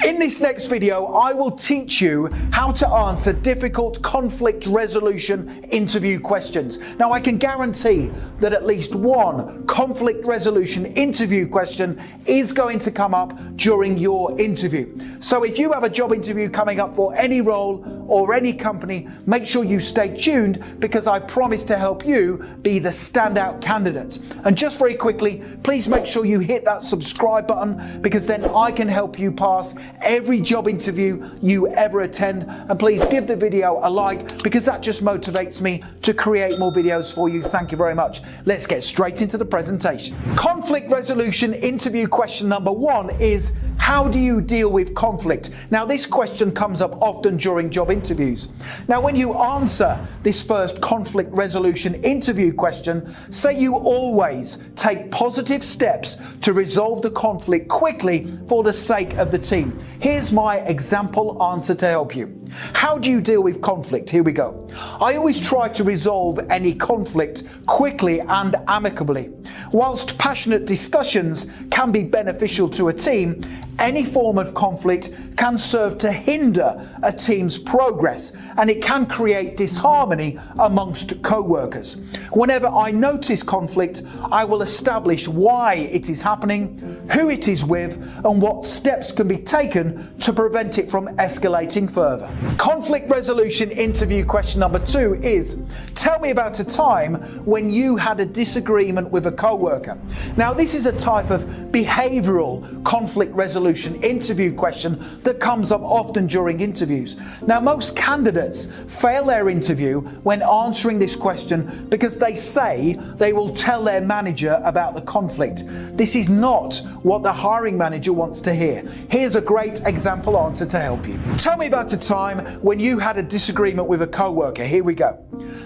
In this next video, I will teach you how to answer difficult conflict resolution interview questions. Now, I can guarantee that at least one conflict resolution interview question is going to come up during your interview. So if you have a job interview coming up for any role or any company, make sure you stay tuned, because I promise to help you be the standout candidate. And just very quickly, please make sure you hit that subscribe button, because then I can help you pass every job interview you ever attend. And please give the video a like, because that just motivates me to create more videos for you. Thank you very much. Let's get straight into the presentation. Conflict resolution interview question number one is, how do you deal with conflict? Now, this question comes up often during job interviews. Now, when you answer this first conflict resolution interview question, say you always take positive steps to resolve the conflict quickly for the sake of the team. Here's my example answer to help you. How do you deal with conflict? Here we go. I always try to resolve any conflict quickly and amicably. Whilst passionate discussions can be beneficial to a team, any form of conflict can serve to hinder a team's progress, and it can create disharmony amongst co-workers. Whenever I notice conflict, I will establish why it is happening, who it is with, and what steps can be taken to prevent it from escalating further. Conflict resolution interview question number two is, tell me about a time when you had a disagreement with a co-worker. Now, this is a type of behavioral conflict resolution interview question that comes up often during interviews. Now, most candidates fail their interview when answering this question because they say they will tell their manager about the conflict. This is not what the hiring manager wants to hear. Here's a great example answer to help you. Tell me about a time when you had a disagreement with a co-worker. Here we go.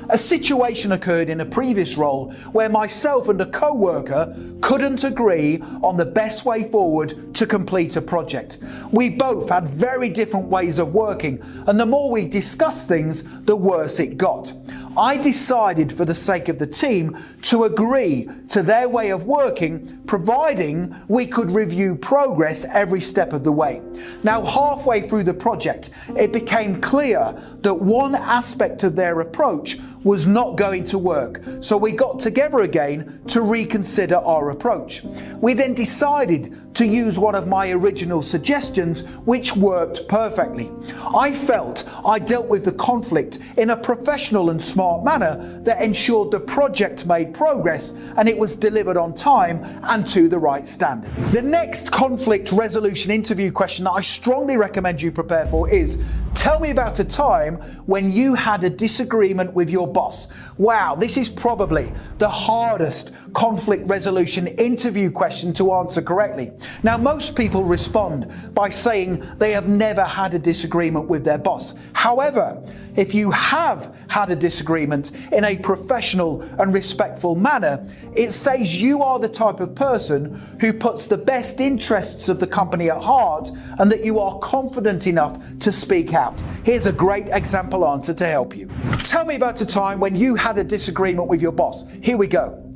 A situation occurred in a previous role where myself and a co-worker couldn't agree on the best way forward to complete a project. We both had very different ways of working, and the more we discussed things, the worse it got. I decided, for the sake of the team, to agree to their way of working, providing we could review progress every step of the way. Now, halfway through the project, it became clear that one aspect of their approach was not going to work, so we got together again to reconsider our approach. We then decided to use one of my original suggestions, which worked perfectly. I felt I dealt with the conflict in a professional and smart manner that ensured the project made progress and it was delivered on time and to the right standard. The next conflict resolution interview question that I strongly recommend you prepare for is, tell me about a time when you had a disagreement with your boss. Wow, this is probably the hardest conflict resolution interview question to answer correctly. Now, most people respond by saying they have never had a disagreement with their boss. However, if you have had a disagreement in a professional and respectful manner, it says you are the type of person who puts the best interests of the company at heart and that you are confident enough to speak out. Here's a great example answer to help you. Tell me about a time when you had a disagreement with your boss. Here we go.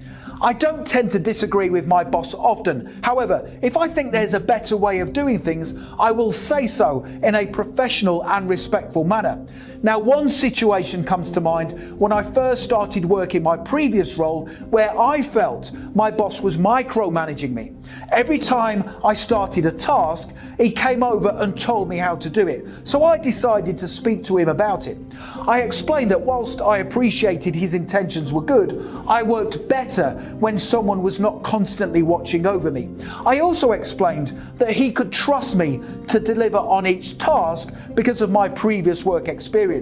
I don't tend to disagree with my boss often. However, if I think there's a better way of doing things, I will say so in a professional and respectful manner. Now, one situation comes to mind when I first started work in my previous role, where I felt my boss was micromanaging me. Every time I started a task, he came over and told me how to do it. So I decided to speak to him about it. I explained that whilst I appreciated his intentions were good, I worked better when someone was not constantly watching over me. I also explained that he could trust me to deliver on each task because of my previous work experience.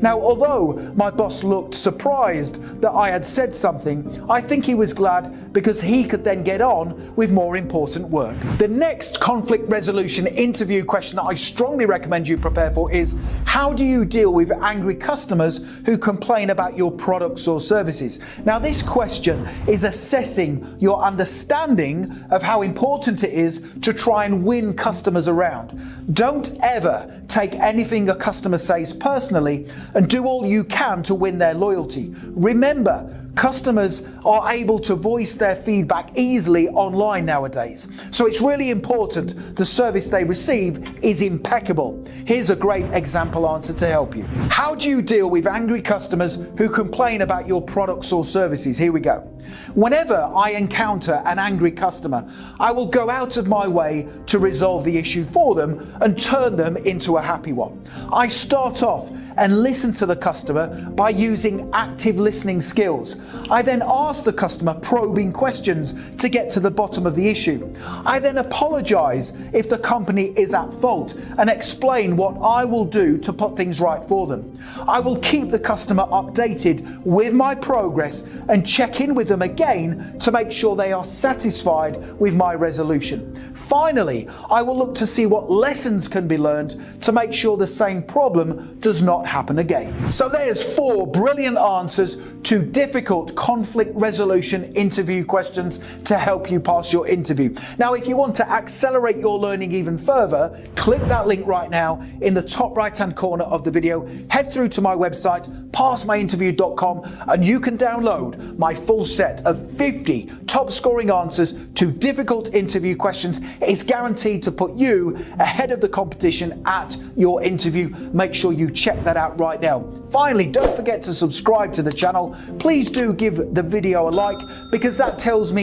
Now, although my boss looked surprised that I had said something, I think he was glad, because he could then get on with more important work. The next conflict resolution interview question that I strongly recommend you prepare for is, how do you deal with angry customers who complain about your products or services? Now, this question is assessing your understanding of how important it is to try and win customers around. Don't ever take anything a customer says personally, and do all you can to win their loyalty. Remember, Customers are able to voice their feedback easily online nowadays. So it's really important the service they receive is impeccable. Here's a great example answer to help you. How do you deal with angry customers who complain about your products or services? Here we go. Whenever I encounter an angry customer, I will go out of my way to resolve the issue for them and turn them into a happy one. I start off and listen to the customer by using active listening skills. I then ask the customer probing questions to get to the bottom of the issue. I then apologize if the company is at fault and explain what I will do to put things right for them. I will keep the customer updated with my progress and check in with them again to make sure they are satisfied with my resolution. Finally, I will look to see what lessons can be learned to make sure the same problem does not happen again. So there's 4 brilliant answers to difficult conflict resolution interview questions to help you pass your interview. Now, if you want to accelerate your learning even further, click that link right now in the top right-hand corner of the video. Head through to my website, passmyinterview.com, and you can download my full set of 50 top scoring answers to difficult interview questions. It's guaranteed to put you ahead of the competition at your interview. Make sure you check that out right now. Finally, don't forget to subscribe to the channel. Please do give the video a like because that tells me